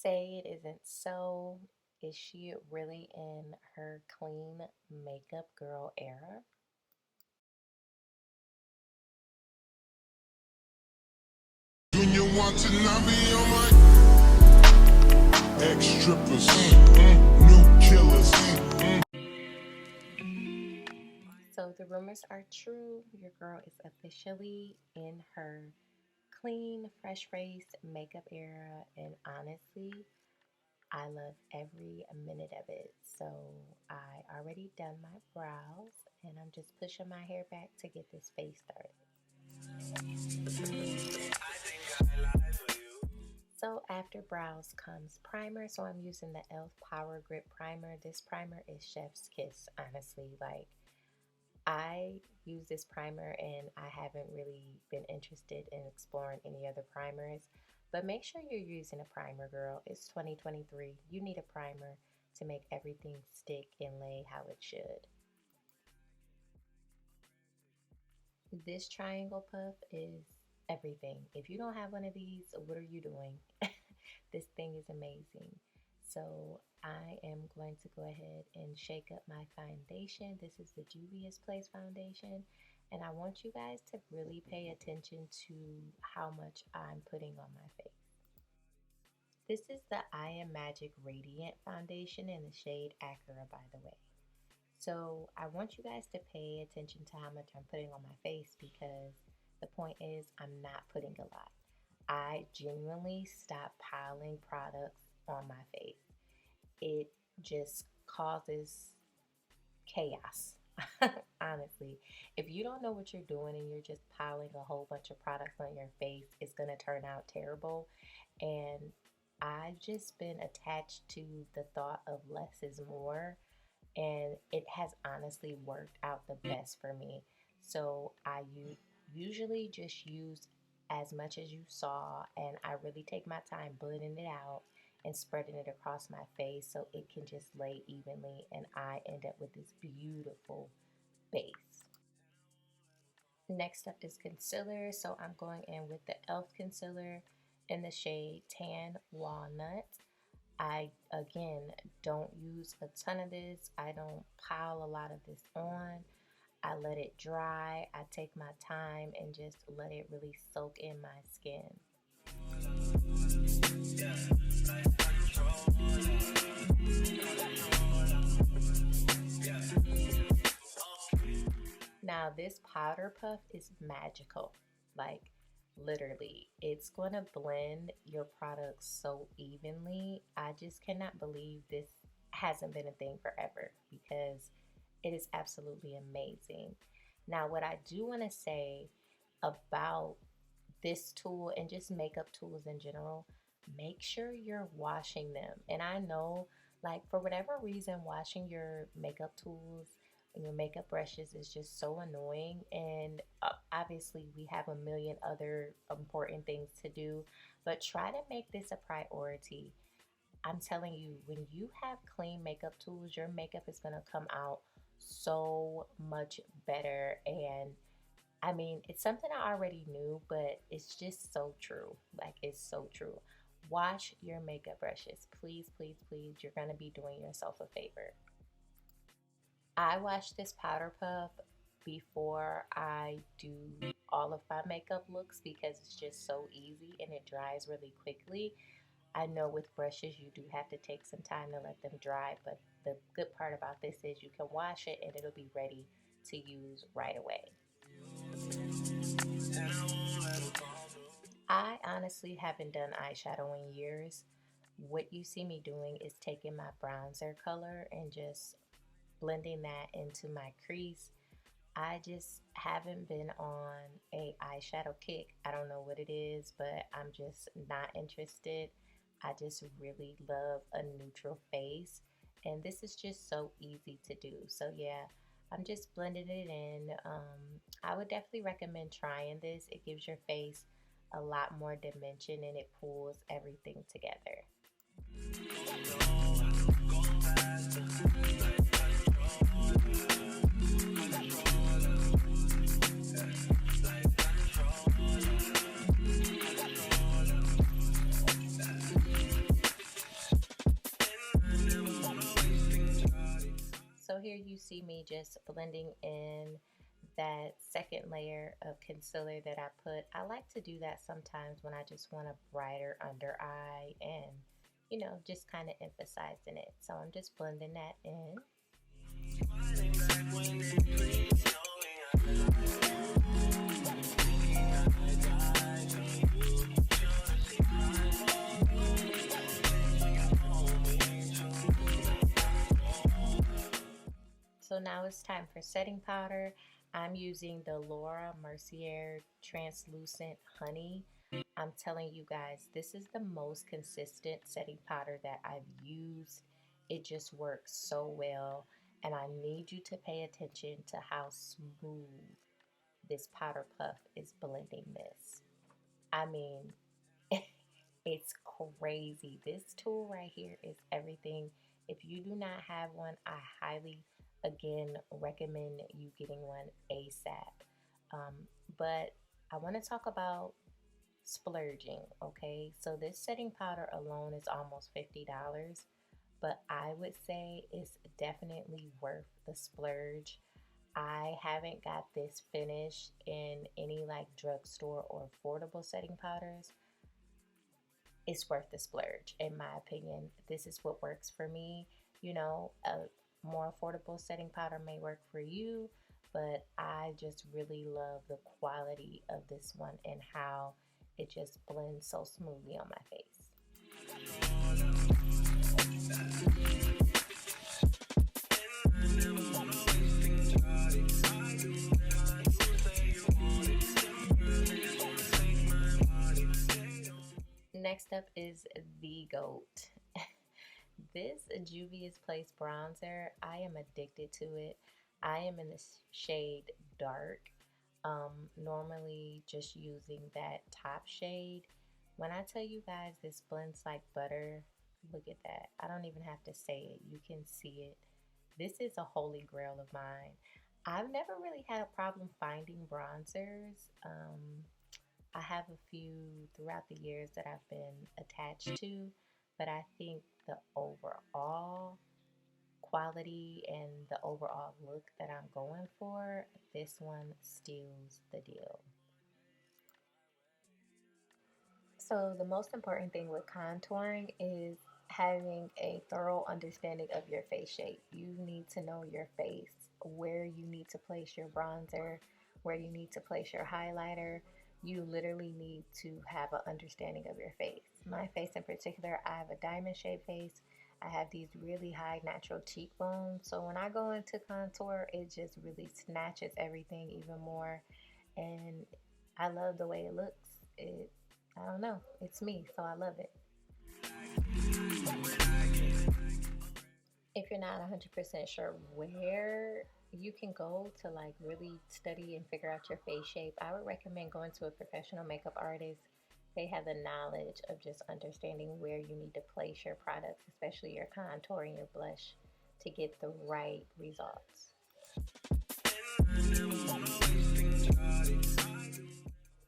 Say it isn't so. Is she really in her clean makeup girl era? Junior watching, I be on my ex-strippers, new killers. So the rumors are true. Your girl is officially in her clean, fresh faced makeup era, and honestly, I love every minute of it. So I already done my brows, and I'm just pushing my hair back to get this face started. So after brows comes primer. So I'm using the e.l.f. Power Grip Primer. This primer is chef's kiss, honestly. Like, I use this primer and I haven't really been interested in exploring any other primers. But make sure you're using a primer, girl. It's 2023. You need a primer to make everything stick and lay how it should. This triangle puff is everything. If you don't have one of these, what are you doing? This thing is amazing. So I am going to go ahead and shake up my foundation. This is the Juvia's Place foundation. And I want you guys to really pay attention to how much I'm putting on my face. This is the I Am Magic Radiant foundation in the shade Acura, by the way. So I want you guys to pay attention to how much I'm putting on my face, because the point is I'm not putting a lot. I genuinely stopped piling products on my face. It just causes chaos. Honestly, if you don't know what you're doing and you're just piling a whole bunch of products on your face, it's going to turn out terrible. And I've just been attached to the thought of less is more, and it has honestly worked out the best for me. So I usually just use as much as you saw, and I really take my time blending it out and spreading it across my face so it can just lay evenly, and I end up with this beautiful base. Next up is concealer. So I'm going in with the e.l.f. concealer in the shade Tan Walnut. I, again, don't use a ton of this. I don't pile a lot of this on. I let it dry. I take my time and just let it really soak in my skin. Now, this powder puff is magical. Like, literally, it's going to blend your products so evenly. I just cannot believe this hasn't been a thing forever, because it is absolutely amazing. Now, what I do want to say about this tool and just makeup tools in general, make sure you're washing them. And I know, like, for whatever reason, washing your makeup tools and your makeup brushes is just so annoying. And obviously, we have a million other important things to do, but try to make this a priority. I'm telling you, when you have clean makeup tools, your makeup is going to come out so much better. And I mean, it's something I already knew, but it's just so true. Like, it's so true. Wash your makeup brushes. Please, please, please. You're going to be doing yourself a favor. I wash this powder puff before I do all of my makeup looks, because it's just so easy and it dries really quickly. I know with brushes you do have to take some time to let them dry, but the good part about this is you can wash it and it'll be ready to use right away. I honestly haven't done eyeshadow in years. What you see me doing is taking my bronzer color and just blending that into my crease. I just haven't been on a eyeshadow kick. I don't know what it is, but I'm just not interested. I just really love a neutral face, and this is just so easy to do. So yeah, I'm just blending it in. I would definitely recommend trying this. It gives your face a lot more dimension and it pulls everything together. see me just blending in that second layer of concealer that I put. I like to do that sometimes when I just want a brighter under eye and, just kind of emphasizing it. So I'm just blending that in. So now it's time for setting powder. I'm using the Laura Mercier Translucent Honey. I'm telling you guys, this is the most consistent setting powder that I've used. It just works so well. And I need you to pay attention to how smooth this powder puff is blending this. I mean, it's crazy. This tool right here is everything. If you do not have one, I highly, again, recommend you getting one ASAP. But I want to talk about splurging, okay? So this setting powder alone is almost $50, but I would say it's definitely worth the splurge. I haven't got this finished in any like drugstore or affordable setting powders. It's worth the splurge, in my opinion. This is what works for me. A more affordable setting powder may work for you, but I just really love the quality of this one and how it just blends so smoothly on my face. Next up is the GOAT. This Juvia's Place bronzer, I am addicted to it. I am in the shade Dark. Normally just using that top shade. When I tell you guys this blends like butter, look at that. I don't even have to say it. You can see it. This is a holy grail of mine. I've never really had a problem finding bronzers. I have a few throughout the years that I've been attached to, but I think the overall quality and the overall look that I'm going for, this one steals the deal. So the most important thing with contouring is having a thorough understanding of your face shape. You need to know your face, where you need to place your bronzer, where you need to place your highlighter. You literally need to have an understanding of your face. My face in particular, I have a diamond shaped face. I have these really high natural cheekbones. So when I go into contour, it just really snatches everything even more. And I love the way it looks. I don't know, it's me, so I love it. If you're not 100% sure where you can go to like really study and figure out your face shape, I would recommend going to a professional makeup artist. They have the knowledge of just understanding where you need to place your products, especially your contour and your blush, to get the right results.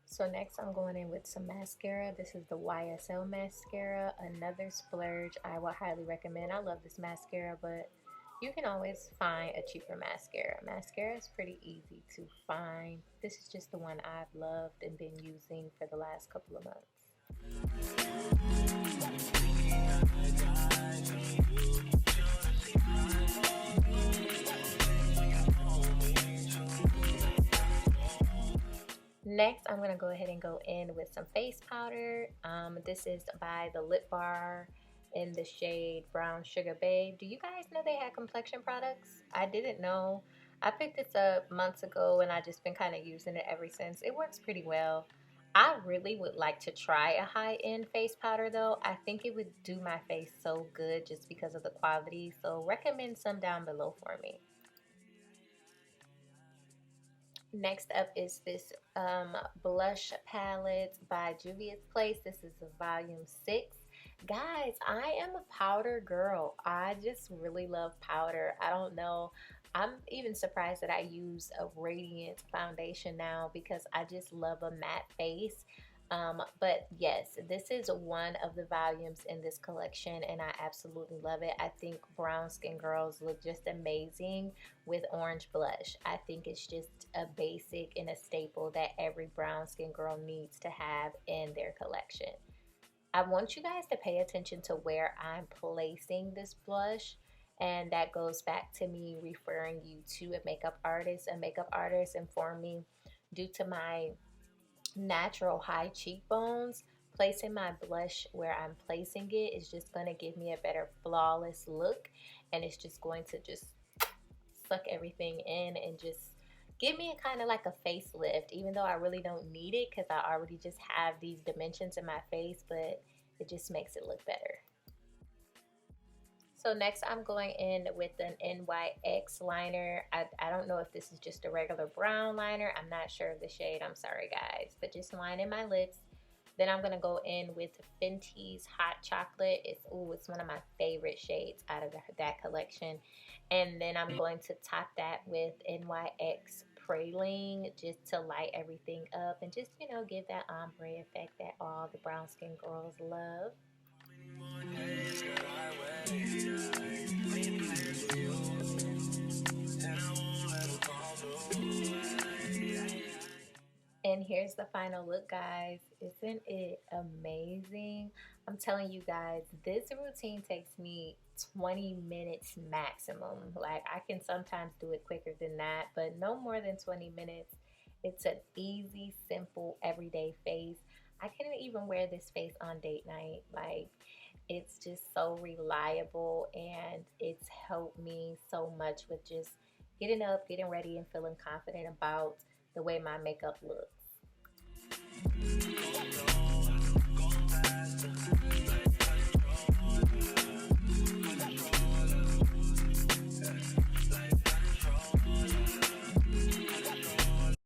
So next I'm going in with some mascara. This is the YSL mascara, another splurge I would highly recommend. I love this mascara, but you can always find a cheaper mascara. Mascara is pretty easy to find. This is just the one I've loved and been using for the last couple of months. Next, I'm going to go ahead and go in with some face powder. This is by the Lip Bar in the shade Brown Sugar Babe. Do you guys know they had complexion products? I didn't know. I picked this up months ago and I just been kind of using it ever since. It works pretty well. I really would like to try a high-end face powder though. I think it would do my face so good just because of the quality. So recommend some down below for me. Next up is this blush palette by Juvia's Place. This is a volume 6. Guys, I am a powder girl. I just really love powder. I don't know. I'm even surprised that I use a Radiant foundation now because I just love a matte face. But yes, this is one of the volumes in this collection, and I absolutely love it. I think brown skin girls look just amazing with orange blush. I think it's just a basic and a staple that every brown skin girl needs to have in their collection. I want you guys to pay attention to where I'm placing this blush. And that goes back to me referring you to a makeup artist. A makeup artist informed me, due to my natural high cheekbones, placing my blush where I'm placing it is just going to give me a better flawless look, and it's just going to just suck everything in and just give me a kind of like a facelift, even though I really don't need it because I already just have these dimensions in my face, but it just makes it look better. So next I'm going in with an NYX liner. I don't know if this is just a regular brown liner. I'm not sure of the shade. I'm sorry guys. But just lining my lips. Then I'm going to go in with Fenty's Hot Chocolate. It's one of my favorite shades out of that collection. And then I'm going to top that with NYX Praline just to light everything up and just, you know, give that ombre effect that all the brown skin girls love. And here's the final look, guys. Isn't it amazing? I'm telling you guys, this routine takes me 20 minutes maximum. Like, I can sometimes do it quicker than that, but no more than 20 minutes. It's an easy, simple, everyday face. I can even wear this face on date night. Like, it's just so reliable, and it's helped me so much with just getting up, getting ready, and feeling confident about the way my makeup looks.